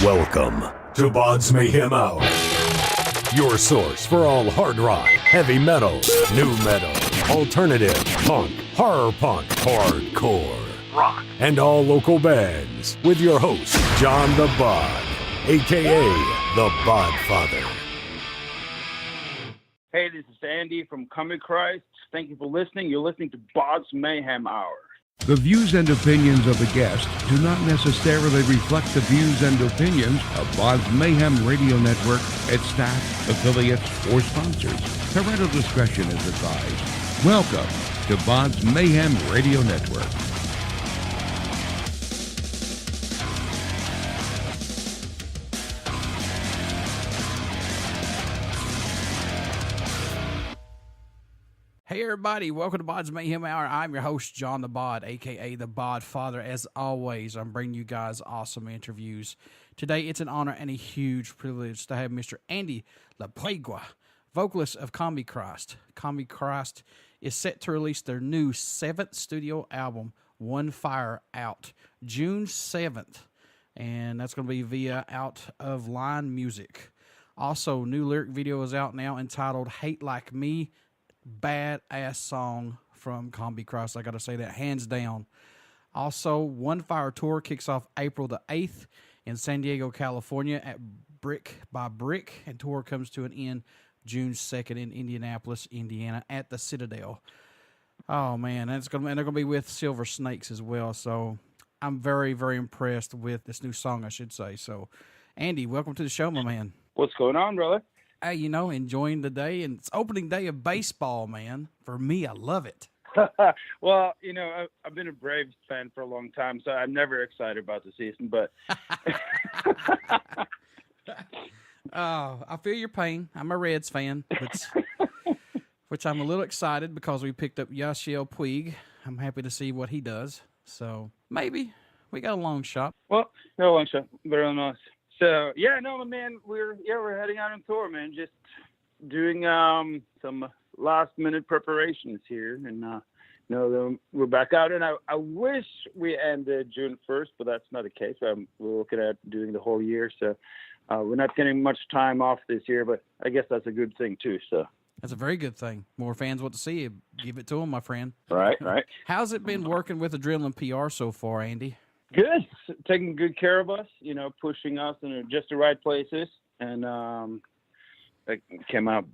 Welcome to BODS Mayhem Hour, your source for all hard rock, heavy metal, new metal, alternative, punk, horror punk, hardcore, rock, and all local bands, with your host, John the Bod, a.k.a. the Bodfather. Hey, this is Andy from Combichrist. Thank you for listening. You're listening to BODS Mayhem Hour. The views and opinions of the guest do not necessarily reflect the views and opinions of BODS Mayhem Radio Network, its staff, affiliates, or sponsors. Parental discretion is advised. Welcome to BODS Mayhem Radio Network. Hey everybody, welcome to BODS Mayhem Hour. I'm your host, John the Bod, a.k.a. the Bodfather. As always, I'm bringing you guys awesome interviews. Today, it's an honor and a huge privilege to have Mr. Andy LaPlegua, vocalist of Combichrist. Combichrist is set to release their new 7th studio album, One Fire, out June 7th, and that's going to be via Out of Line Music. Also, new lyric video is out now entitled Hate Like Me. Badass song from Combichrist. I got to say that hands down. Also, One Fire Tour kicks off April the 8th in San Diego, California at Brick by Brick, and tour comes to an end June 2nd in Indianapolis, Indiana at the Citadel. Oh man, and they're going to be with Silver Snakes as well. So I'm very, very impressed with this new song, I should say. So, Andy, welcome to the show, my man. What's going on, brother? Hey, enjoying the day, and it's opening day of baseball, man. For me, I love it. Well, I've been a Braves fan for a long time, so I'm never excited about the season, but... Oh, I feel your pain. I'm a Reds fan, which I'm a little excited because we picked up Yasiel Puig. I'm happy to see what he does. So maybe we got a long shot. Well, no long shot. Very nice. So man, we're heading out on tour, man. Just doing some last minute preparations here, and we're back out. And I wish we ended June 1st, but that's not the case. We're looking at doing the whole year, so we're not getting much time off this year. But I guess that's a good thing too. So that's a very good thing. More fans want to see you. Give it to them, my friend. Right. How's it been working with Adrenaline PR so far, Andy? Good, taking good care of us, pushing us in just the right places, and that came out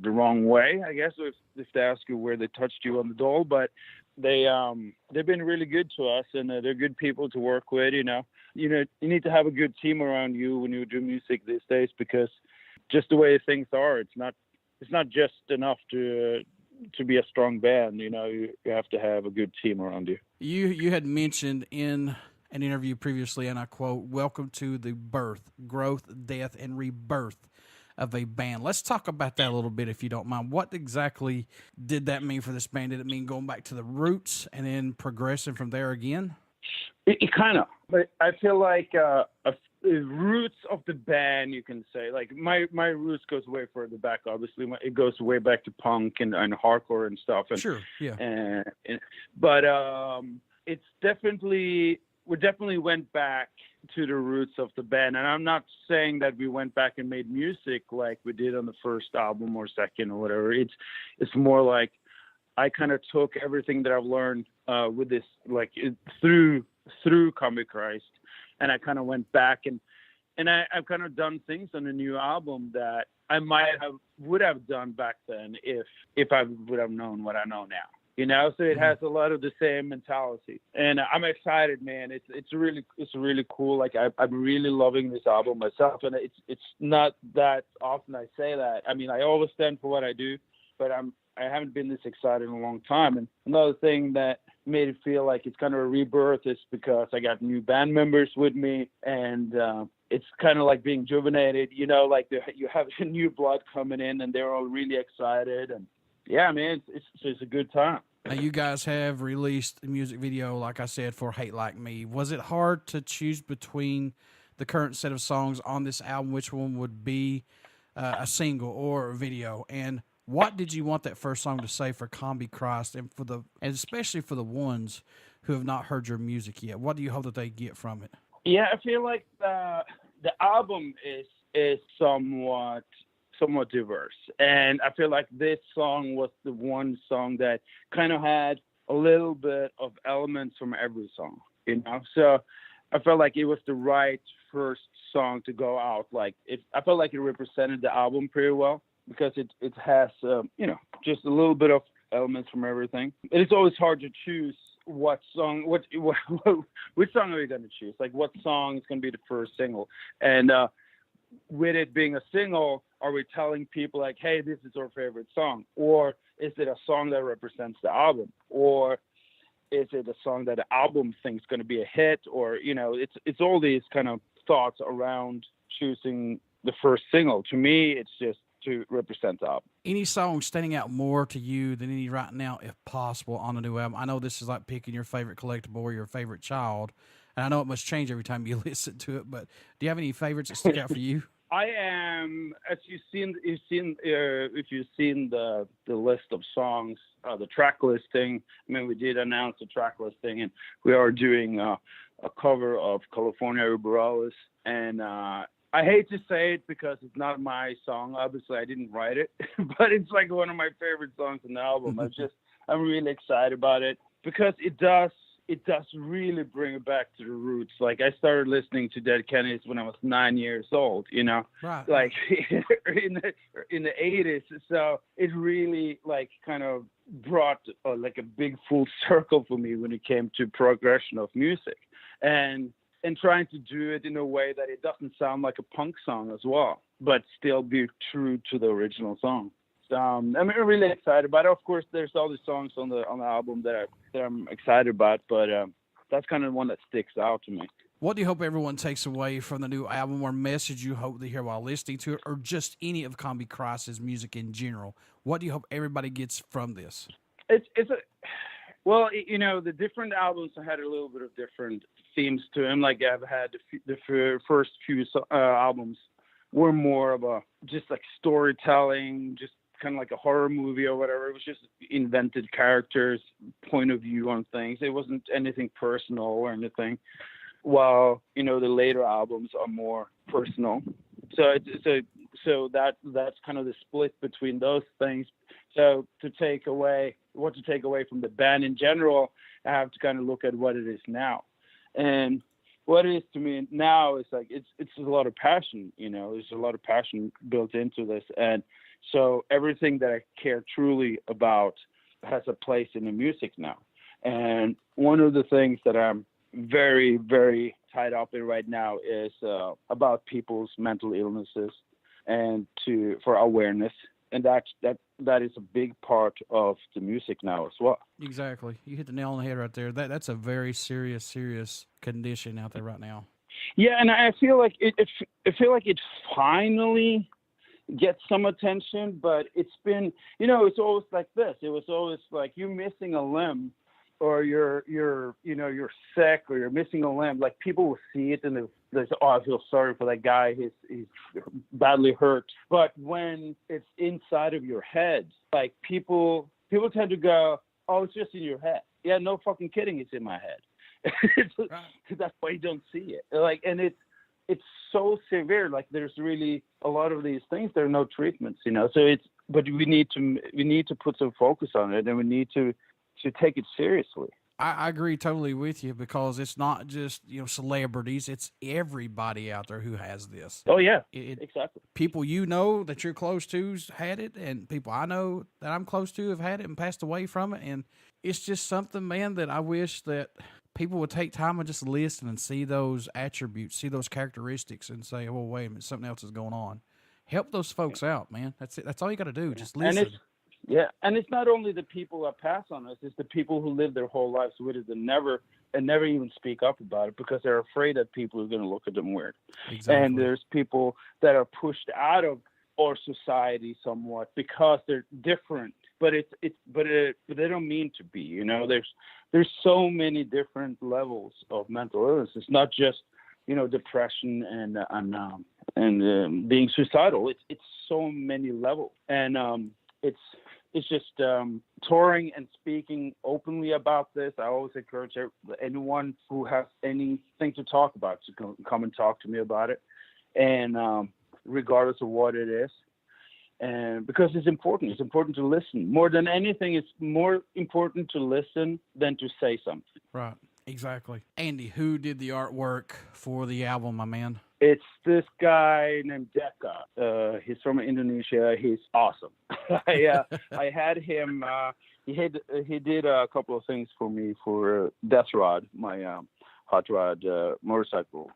the wrong way, I guess, if they ask you where they touched you on the doll, but they've been really good to us, and they're good people to work with. You need to have a good team around you when you do music these days, because just the way things are, it's not just enough to be a strong band. You have to have a good team around you. You had mentioned in an interview previously, and I quote, "Welcome to the birth, growth, death, and rebirth of a band." Let's talk about that a little bit, if you don't mind. What exactly did that mean for this band? Did it mean going back to the roots and then progressing from there again? It kind of, but I feel like the roots of the band, you can say, like my roots goes way further back. Obviously, it goes way back to punk and hardcore and stuff. And, sure, yeah. But it's definitely. We definitely went back to the roots of the band. And I'm not saying that we went back and made music like we did on the first album or second or whatever. It's more like I kind of took everything that I've learned with this, through Combichrist, and I kind of went back and I've kind of done things on the new album that I would have done back then if I would have known what I know now. So it has a lot of the same mentality, and I'm excited, man. It's really cool. Like I'm really loving this album myself, and it's not that often I say that. I mean, I always stand for what I do, but I haven't been this excited in a long time. And another thing that made it feel like it's kind of a rebirth is because I got new band members with me, and it's kind of like being rejuvenated. Like you have new blood coming in, and they're all really excited, and yeah, man, it's a good time. Now, you guys have released a music video, like I said, for Hate Like Me. Was it hard to choose between the current set of songs on this album, which one would be a single or a video? And what did you want that first song to say for Combichrist, and especially for the ones who have not heard your music yet? What do you hope that they get from it? Yeah, I feel like the album is somewhat diverse, and I feel like this song was the one song that kind of had a little bit of elements from every song, so I felt like it was the right first song to go out. Like I felt like it represented the album pretty well, because it has just a little bit of elements from everything. And it's always hard to choose which song are we going to choose, like what song is going to be the first single. And with it being a single, are we telling people like, hey, this is our favorite song? Or is it a song that represents the album? Or is it a song that the album thinks is going to be a hit? Or, it's all these kind of thoughts around choosing the first single. To me, it's just to represent the album. Any song standing out more to you than any right now, if possible, on the new album? I know this is like picking your favorite collectible or your favorite child, and I know it must change every time you listen to it, but do you have any favorites that stick out for you? I am, as if you've seen the list of songs, the track listing. I mean, we did announce the track listing, and we are doing a cover of California Rebirth, and I hate to say it because it's not my song. Obviously, I didn't write it, but it's like one of my favorite songs on the album. I'm really excited about it because it does really bring it back to the roots. Like, I started listening to Dead Kennedys when I was 9 years old, Right. Like in the 80s. So it really like kind of brought like a big full circle for me when it came to progression of music, and trying to do it in a way that it doesn't sound like a punk song as well, but still be true to the original song. I'm really excited about it. Of course, there's all the songs on the album that I'm excited about, but that's kind of the one that sticks out to me. What do you hope everyone takes away from the new album, or message you hope to hear while listening to it, or just any of Combichrist's music in general? What do you hope everybody gets from this? Well, the different albums had a little bit of different themes to them. Like, I've had the first few albums were more of just like storytelling, just kind of like a horror movie or whatever. It was just invented characters, point of view on things. It wasn't anything personal or anything. While, the later albums are more personal. So that's kind of the split between those things. So to take away from the band in general, I have to kind of look at what it is now. And what it is to me now is like, it's a lot of passion, there's a lot of passion built into this. And so everything that I care truly about has a place in the music now. And one of the things that I'm very, very tied up in right now is about people's mental illnesses and for awareness. And that is a big part of the music now as well. Exactly. You hit the nail on the head right there. That's a very serious condition out there right now. Yeah, and I feel like it finally gets some attention, but it's been, it's always like this. It was always like you're missing a limb, or you're sick, or you're missing a limb. Like, people will see it and they say, oh, I feel sorry for that guy. He's badly hurt. But when it's inside of your head, like people tend to go, oh, it's just in your head. Yeah, no fucking kidding. It's in my head. That's why you don't see it. Like, and it's so severe. Like, there's really a lot of these things. There are no treatments, So but we need to put some focus on it, and we need to take it seriously. I agree totally with you, because it's not just, celebrities. It's everybody out there who has this. Oh, yeah, exactly. People that you're close to's had it, and people I know that I'm close to have had it and passed away from it. And it's just something, man, that I wish that people would take time and just listen and see those attributes, see those characteristics, and say, well, wait a minute, something else is going on. Help those folks out, man. That's it. That's all you got to do. Just listen. And it's not only the people that pass on us; it's the people who live their whole lives with it and never even speak up about it because they're afraid that people are going to look at them weird. Exactly. And there's people that are pushed out of our society somewhat because they're different, but they don't mean to be. There's so many different levels of mental illness. It's not just depression and being suicidal. It's so many levels, and it's just touring and speaking openly about this. I always encourage anyone who has anything to talk about to come and talk to me about it. and regardless of what it is. And because it's important to listen. More than anything, it's more important to listen than to say something. Right, exactly. Andy, who did the artwork for the album, my man? It's this guy named Deka. He's from Indonesia. He's awesome. I had him. He did a couple of things for me for Death Rod, my hot rod motorcycle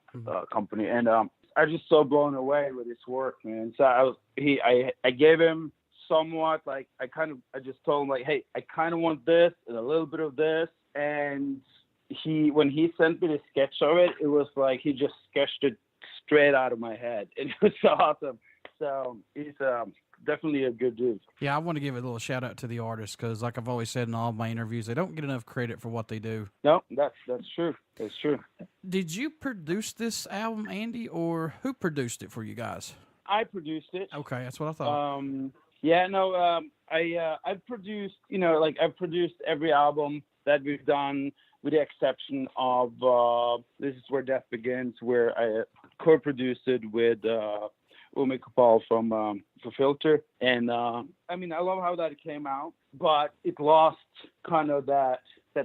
company, and I was just so blown away with his work, man. So I gave him somewhat, like, I just told him, like, hey, I kind of want this and a little bit of this. And when he sent me the sketch of it, it was like he just sketched it straight out of my head. It was awesome. So he's definitely a good dude. Yeah, I want to give a little shout out to the artist because, like I've always said in all of my interviews, they don't get enough credit for what they do. No, that's true. That's true. Did you produce this album, Andy, or who produced it for you guys? I produced it. Okay, that's what I thought. I've produced, I've produced every album that we've done, with the exception of This Is Where Death Begins, where I co-produced it with Umi Kapal from for Filter. And I love how that came out, but it lost kind of that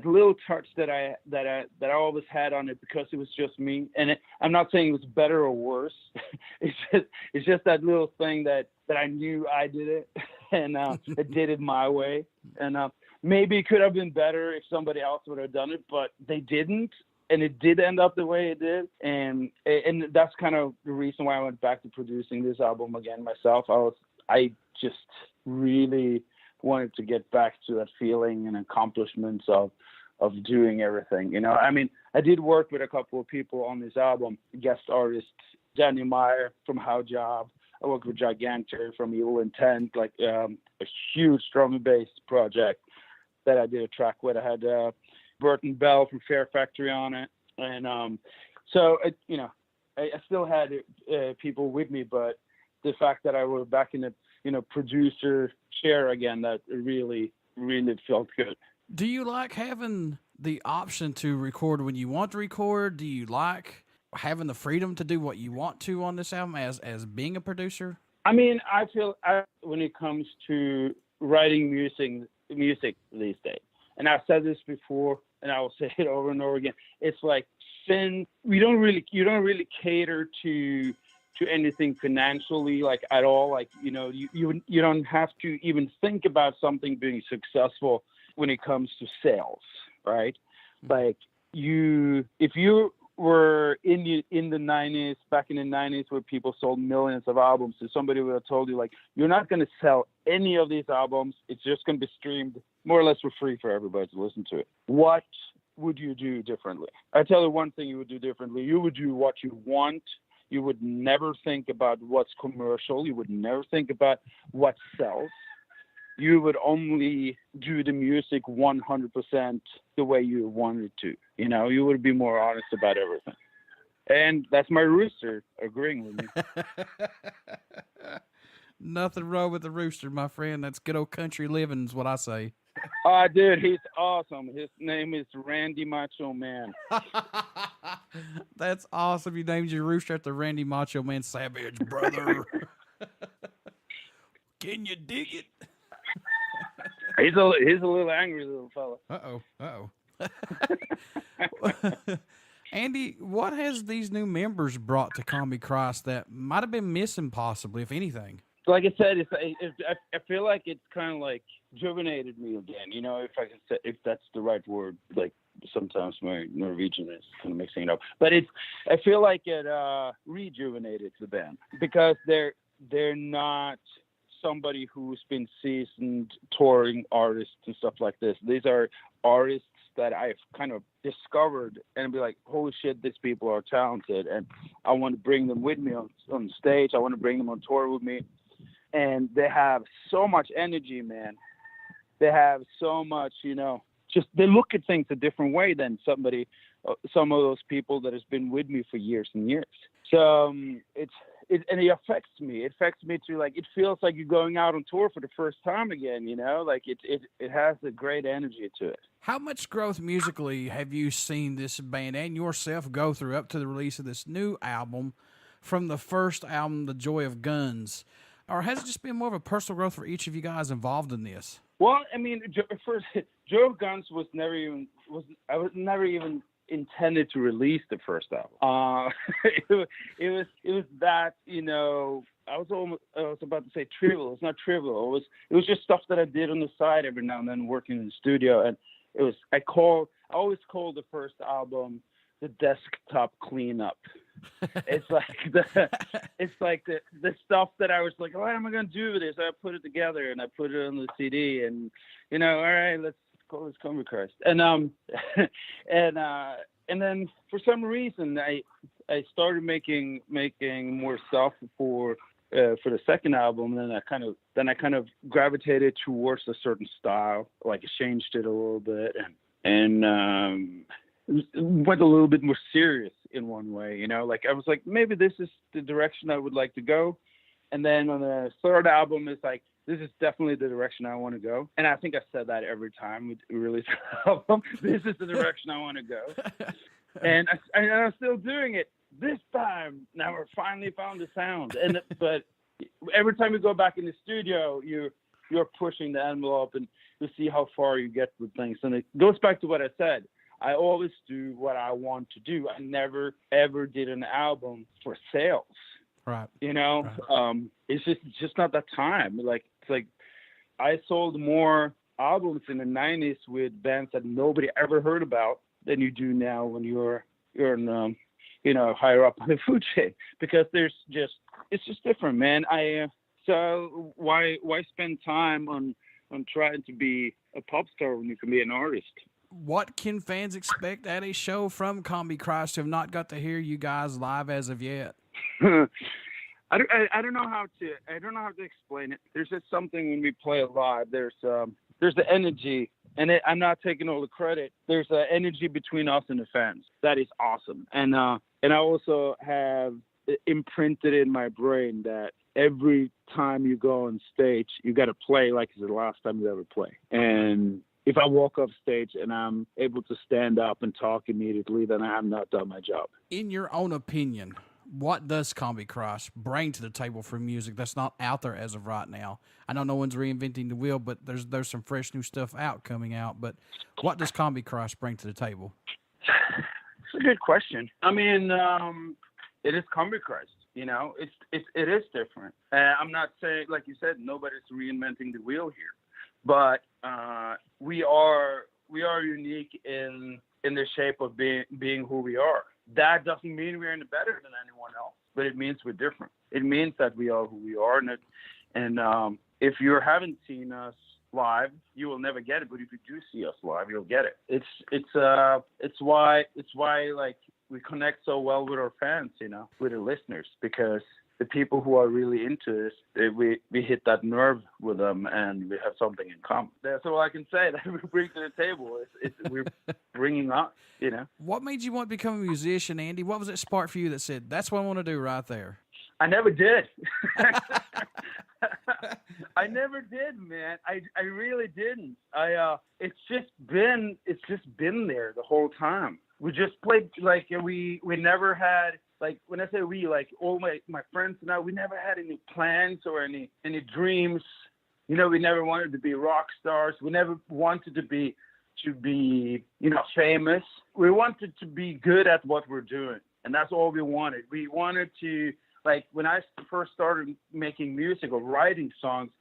little touch that I always had on it because it was just me. And I'm not saying it was better or worse. it's just that little thing that I knew I did it, and I did it my way. And maybe it could have been better if somebody else would have done it, but they didn't. And it did end up the way it did. And that's kind of the reason why I went back to producing this album again myself. I just really wanted to get back to that feeling and accomplishments of doing everything. I did work with a couple of people on this album, guest artist Daniel Meyer from How Job. I worked with Gigantor from Evil Intent, like a huge drum and bass project that I did a track with. I had Burton Bell from Fair Factory on it. And I still had people with me, but the fact that I was back in the, producer chair again, that really, really felt good. Do you like having the option to record when you want to record? Do you like having the freedom to do what you want to on this album as being a producer? I feel when it comes to writing music these days, and I've said this before, and I will say it over and over again. It's like, since you don't really cater to anything financially, like, at all. Like, you don't have to even think about something being successful when it comes to sales, right? Like, if you were in the 90s, back in the 90s, where people sold millions of albums, and somebody would have told you, like, you're not going to sell any of these albums. It's just going to be streamed more or less for free for everybody to listen to it. What would you do differently? I tell you one thing you would do differently. You would do what you want. You would never think about what's commercial. You would never think about what sells. You would only do the music 100% the way you wanted to. You would be more honest about everything. And that's my rooster agreeing with me. Nothing wrong with the rooster, my friend. That's good old country living is what I say. Dude, he's awesome. His name is Randy Macho Man. That's awesome. You named your rooster after Randy Macho Man Savage, brother. Can you dig it? He's a little angry little fella. Andy, what has these new members brought to Combichrist that might have been missing, possibly, if anything? Like I said, I feel like it's kind of like rejuvenated me again. If I can say, if that's the right word. Like, sometimes my Norwegian is kind of mixing it up, but I feel like it rejuvenated the band because they're not somebody who's been seasoned touring artists and stuff like this. These are artists that I've kind of discovered and be like, holy shit, these people are talented, and I want to bring them with me on stage. I want to bring them on tour with me. And they have so much energy, man. They have so much, just they look at things a different way than some of those people that has been with me for years and years. So it affects me. It affects me to, like, it feels like you're going out on tour for the first time again, like it has a great energy to it. How much growth musically have you seen this band and yourself go through up to the release of this new album from the first album, The Joy of Guns? Or has it just been more of a personal growth for each of you guys involved in this? Well, I mean, first, Joy of Guns was never even intended to release the first album. It was that, you know, I was about to say trivial. It's not trivial. It was just stuff that I did on the side every now and then, working in the studio. And I always called the first album the desktop cleanup. It's like the stuff that I was like, what am I gonna do with this? I put it together and I put it on the CD, and you know, all right, let's call this Combichrist. And then for some reason I started making more stuff for the second album, and then I kind of gravitated towards a certain style, like I changed it a little bit and went a little bit more serious in one way, you know, like I was like, maybe this is the direction I would like to go. And then on the third album, it's like, this is definitely the direction I want to go. And I think I said that every time we release an album. This is the direction I want to go. And I'm still doing it this time. Now we're finally found the sound. But every time you go back in the studio, you're pushing the envelope and you see how far you get with things. And it goes back to what I said. I always do what I want to do. I never, ever did an album for sales. Right. You know, right. It's just not that time. It's like I sold more albums in the 90s with bands that nobody ever heard about than you do now when you're in, you know, higher up on the food chain, because it's just different, man. So why spend time on trying to be a pop star when you can be an artist? What can fans expect at a show from Combichrist who have not got to hear you guys live as of yet? I don't know how to explain it. There's just something when we play it live. There's the energy, and I'm not taking all the credit. There's an energy between us and the fans that is awesome. And I also have imprinted in my brain that every time you go on stage, you got to play like it's the last time you ever play. And if I walk off stage and I'm able to stand up and talk immediately, then I have not done my job. In your own opinion, what does Combichrist bring to the table for music that's not out there as of right now? I know no one's reinventing the wheel, but there's some fresh new stuff coming out. But what does Combichrist bring to the table? It's a good question. I mean, it is Combichrist. You know, it is different. I'm not saying, like you said, nobody's reinventing the wheel here. But we are unique in the shape of being who we are. That doesn't mean we're any better than anyone else, but it means we're different. It means that we are who we are, and if you haven't seen us live, you will never get it. But if you do see us live, you'll get it. It's why like we connect so well with our fans, you know, with the listeners, because the people who are really into this, we hit that nerve with them, and we have something in common. That's all I can say that we bring to the table. We're bringing us, you know. What made you want to become a musician, Andy? What was that spark for you that said, that's what I want to do right there? I never did. I never did, man. I really didn't. It's just been there the whole time. We just played, like, we never had, like, when I say we, like, all my friends and I, we never had any plans or any dreams. You know, we never wanted to be rock stars. We never wanted to be, you know, famous. We wanted to be good at what we're doing. And that's all we wanted. We wanted to, like, when I first started making music or writing songs,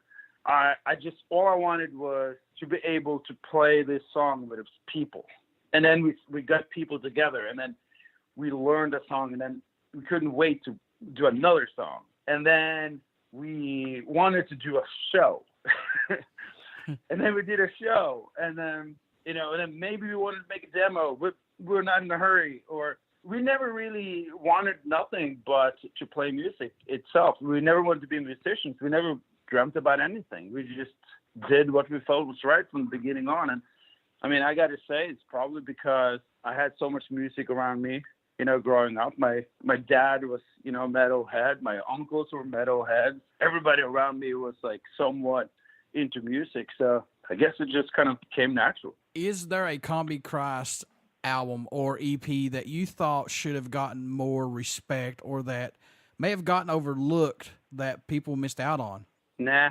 all I wanted was to be able to play this song with people. And then we got people together, and then we learned a song, and then we couldn't wait to do another song. And then we wanted to do a show. And then we did a show, and then, you know, and then maybe we wanted to make a demo, but we're not in a hurry, or we never really wanted nothing but to play music itself. We never wanted to be musicians. We never dreamt about anything. We just did what we felt was right from the beginning on. And I mean, I got to say, it's probably because I had so much music around me, you know, growing up. My dad was, you know, metalhead. My uncles were metalheads. Everybody around me was, like, somewhat into music. So I guess it just kind of came natural. Is there a Combichrist album or EP that you thought should have gotten more respect, or that may have gotten overlooked that people missed out on? Nah.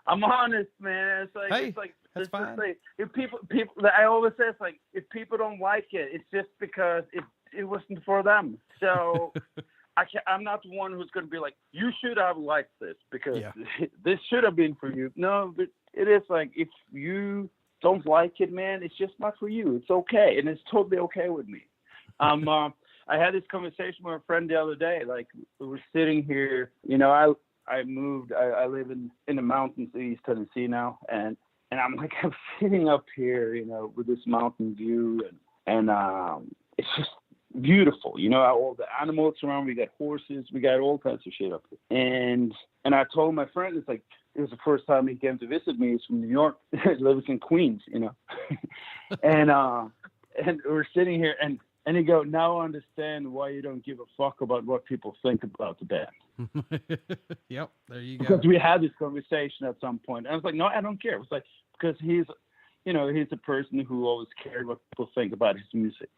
I'm honest, man. It's like, Hey, it's like, that's it's fine. just like, if people, I always say, it's like, if people don't like it, it's just because it wasn't for them. So I'm not the one who's going to be like, you should have liked this because this should have been for you. No, but it is like, if you don't like it, man, it's just not for you. It's okay. And it's totally okay with me. I had this conversation with a friend the other day. Like, we were sitting here, you know, I moved, I live in the mountains of East Tennessee now. And I'm like, I'm sitting up here, you know, with this mountain view and it's just beautiful. You know, all the animals around, we got horses, we got all kinds of shit up here. And I told my friend, it's like, it was the first time he came to visit me. He's from New York. He lives in Queens, you know. and we're sitting here and he go, now I understand why you don't give a fuck about what people think about the band. Yep, there you go. Because we had this conversation at some point. And I was like, no, I don't care. It was like, because he's a person who always cared what people think about his music.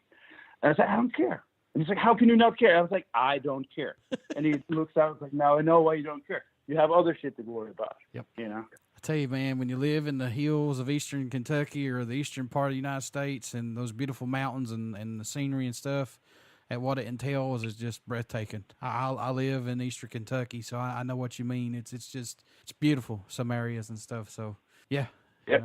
And I was like, I don't care. And he's like, how can you not care? I was like, I don't care. And he looks out and was like, now I know why you don't care. You have other shit to worry about. Yep. You know? I tell you, man, when you live in the hills of eastern Kentucky or the eastern part of the United States and those beautiful mountains and the scenery and stuff, and what it entails is just breathtaking. I live in eastern Kentucky, so I know what you mean. It's beautiful, some areas and stuff. So, yeah. Yep.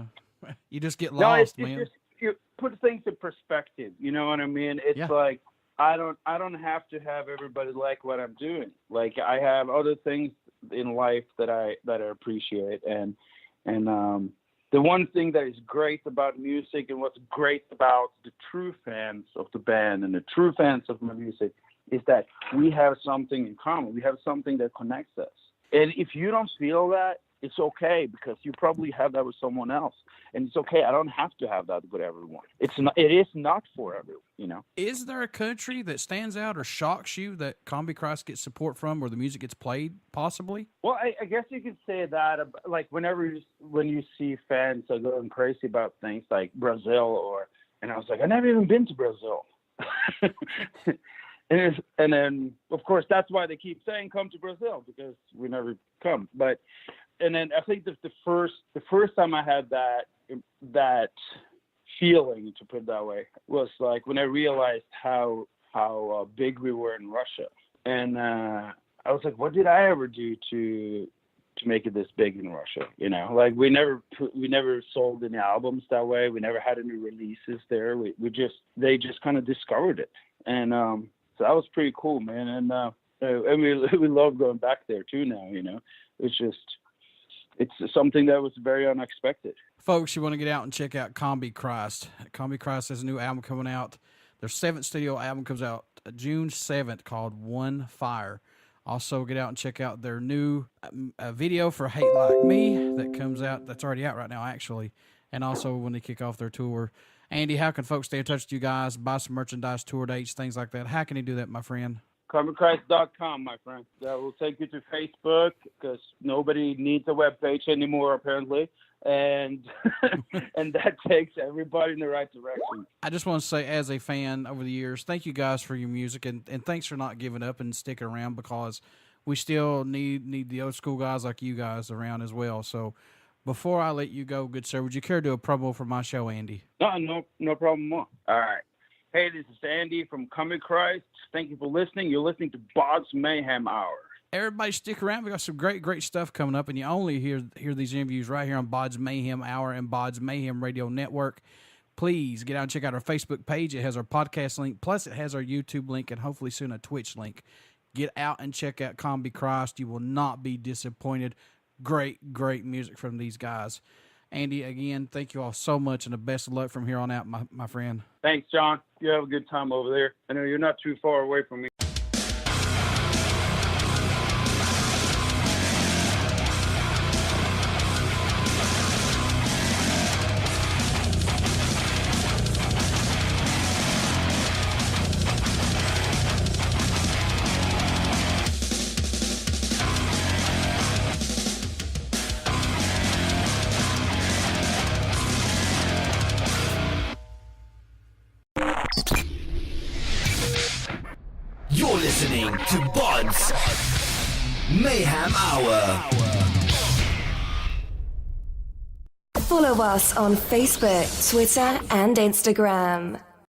You just get lost, man. Just, you put things in perspective. You know what I mean? It's like, I don't have to have everybody like what I'm doing. Like, I have other things in life that I appreciate, and the one thing that is great about music and what's great about the true fans of the band and the true fans of my music is that we have something in common. We have something that connects us. And if you don't feel that, it's okay, because you probably have that with someone else. And it's okay. I don't have to have that with everyone. It is not for everyone, you know? Is there a country that stands out or shocks you that Combichrist gets support from, or the music gets played, possibly? Well, I guess you could say that, like, when you see fans are going crazy about things like Brazil, and I was like, I've never even been to Brazil. And then, of course, that's why they keep saying come to Brazil, because we never come. And then I think the first time I had that feeling, to put it that way, was like when I realized how big we were in Russia. And I was like, what did I ever do to make it this big in Russia? You know, like we never sold any albums that way. We never had any releases there. They just kind of discovered it. And so that was pretty cool, man. And we love going back there too now, you know. It's something that was very unexpected. Folks, you want to get out and check out Combichrist. Combichrist has a new album coming out. Their 7th studio album comes out June 7th called One Fire. Also, get out and check out their new video for Hate Like Me that comes out. That's already out right now, actually. And also when they kick off their tour. Andy, how can folks stay in touch with you guys, buy some merchandise, tour dates, things like that? How can they do that, my friend? Combichrist.com, my friend. That will take you to Facebook, because nobody needs a web page anymore, apparently. And and that takes everybody in the right direction. I just want to say, as a fan over the years, thank you guys for your music, and thanks for not giving up and sticking around, because we still need the old school guys like you guys around as well. So before I let you go, good sir, would you care to do a promo for my show, Andy? No problem more. All right. Hey, this is Andy from Combichrist. Thank you for listening. You're listening to BODS Mayhem Hour. Everybody stick around. We got some great stuff coming up, and you only hear these interviews right here on BODS Mayhem Hour and BODS Mayhem Radio Network. Please get out and check out our Facebook page. It has our podcast link, plus it has our YouTube link, and hopefully soon a Twitch link. Get out and check out Combichrist. You will not be disappointed. Great music from these guys. Andy, again, thank you all so much, and the best of luck from here on out, my friend. Thanks, John. You have a good time over there. I know you're not too far away from me. listening to BODS Mayhem Hour. Follow us on Facebook, Twitter, and Instagram.